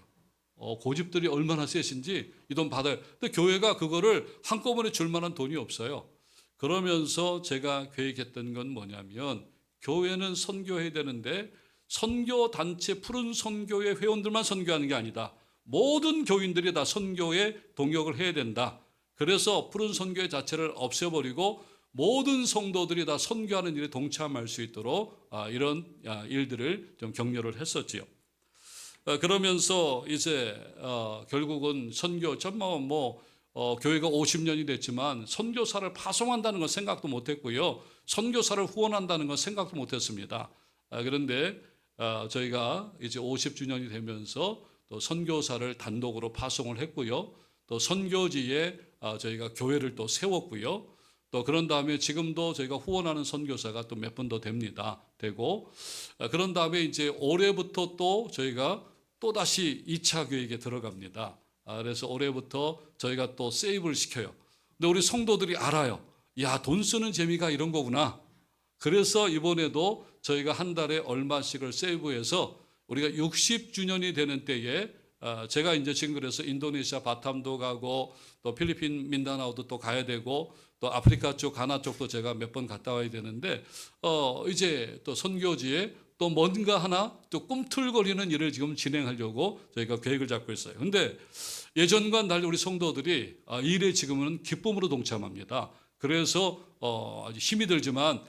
고집들이 얼마나 세신지 이 돈 받아요. 근데 교회가 그거를 한꺼번에 줄 만한 돈이 없어요. 그러면서 제가 계획했던 건 뭐냐면 교회는 선교해야 되는데 선교단체 푸른 선교회 회원들만 선교하는 게 아니다. 모든 교인들이 다 선교에 동역을 해야 된다. 그래서 푸른 선교회 자체를 없애버리고 모든 성도들이 다 선교하는 일에 동참할 수 있도록 이런 일들을 좀 격려를 했었지요. 그러면서 이제 결국은 선교 교회가 50년이 됐지만 선교사를 파송한다는 건 생각도 못했고요. 선교사를 후원한다는 건 생각도 못했습니다. 그런데 저희가 이제 50주년이 되면서 또 선교사를 단독으로 파송을 했고요. 또 선교지에 저희가 교회를 또 세웠고요. 또 그런 다음에 지금도 저희가 후원하는 선교사가 또 몇 분 더 되고 그런 다음에 이제 올해부터 또 저희가 또 다시 2차 계획에 들어갑니다. 그래서 올해부터 저희가 또 세이브를 시켜요. 근데 우리 성도들이 알아요. 야, 돈 쓰는 재미가 이런 거구나. 그래서 이번에도 저희가 한 달에 얼마씩을 세이브해서 우리가 60주년이 되는 때에 제가 이제 지금 그래서 인도네시아 바탐도 가고 또 필리핀 민다나오도 또 가야 되고 또 아프리카 쪽 가나 쪽도 제가 몇 번 갔다 와야 되는데 이제 또 선교지에 또 뭔가 하나 또 꿈틀거리는 일을 지금 진행하려고 저희가 계획을 잡고 있어요. 근데 예전과는 달리 우리 성도들이 이 일에 지금은 기쁨으로 동참합니다. 그래서 아주 힘이 들지만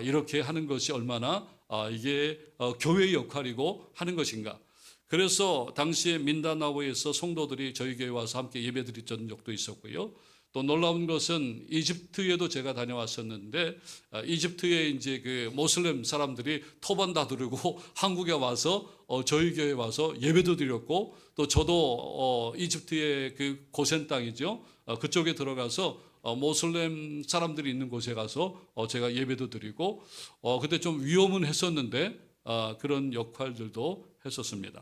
이렇게 하는 것이 얼마나 이게 교회의 역할이고 하는 것인가. 그래서 당시에 민다나오에서 성도들이 저희 교회 와서 함께 예배드렸던 적도 있었고요. 또 놀라운 것은 이집트에도 제가 다녀왔었는데 이집트에 이제 그 모슬렘 사람들이 터반 다 두르고 한국에 와서 저희 교회에 와서 예배도 드렸고 또 저도 이집트의 그 고센 땅이죠. 그쪽에 들어가서 모슬렘 사람들이 있는 곳에 가서 제가 예배도 드리고 그때 좀 위험은 했었는데 그런 역할들도 했었습니다.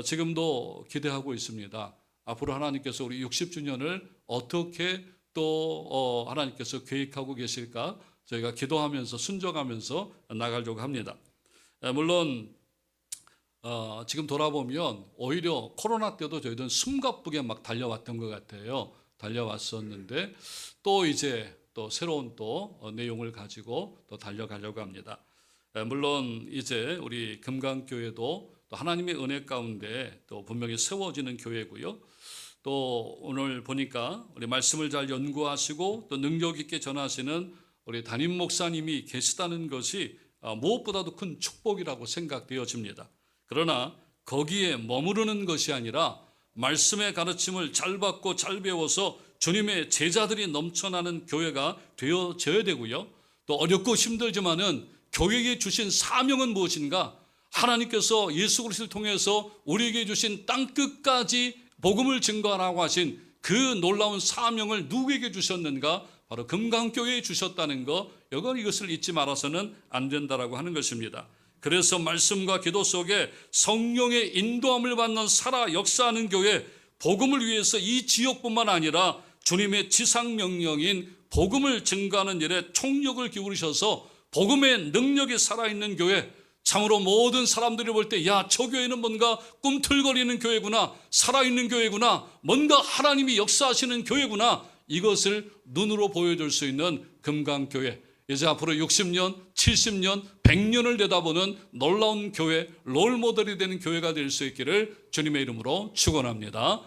지금도 기대하고 있습니다. 앞으로 하나님께서 우리 60주년을 어떻게 또 하나님께서 계획하고 계실까 저희가 기도하면서 순종하면서 나가려고 합니다. 물론 지금 돌아보면 오히려 코로나 때도 저희들은 숨가쁘게 막 달려왔던 것 같아요. 달려왔었는데 또 이제 또 새로운 또 내용을 가지고 또 달려가려고 합니다. 물론 이제 우리 금강교회도 또 하나님의 은혜 가운데 또 분명히 세워지는 교회고요. 또 오늘 보니까 우리 말씀을 잘 연구하시고 또 능력 있게 전하시는 우리 담임 목사님이 계시다는 것이 무엇보다도 큰 축복이라고 생각되어집니다. 그러나 거기에 머무르는 것이 아니라 말씀의 가르침을 잘 받고 잘 배워서 주님의 제자들이 넘쳐나는 교회가 되어져야 되고요. 또 어렵고 힘들지만은 교회에 주신 사명은 무엇인가? 하나님께서 예수 그리스도를 통해서 우리에게 주신 땅끝까지 복음을 증거하라고 하신 그 놀라운 사명을 누구에게 주셨는가? 바로 금강교회에 주셨다는 것, 이것을 잊지 말아서는 안 된다라고 하는 것입니다. 그래서 말씀과 기도 속에 성령의 인도함을 받는 살아 역사하는 교회, 복음을 위해서 이 지역뿐만 아니라 주님의 지상명령인 복음을 증거하는 일에 총력을 기울이셔서 복음의 능력이 살아있는 교회, 참으로 모든 사람들이 볼 때 야, 저 교회는 뭔가 꿈틀거리는 교회구나, 살아있는 교회구나, 뭔가 하나님이 역사하시는 교회구나, 이것을 눈으로 보여줄 수 있는 금강교회, 이제 앞으로 60년, 70년, 100년을 내다보는 놀라운 교회, 롤모델이 되는 교회가 될 수 있기를 주님의 이름으로 축원합니다.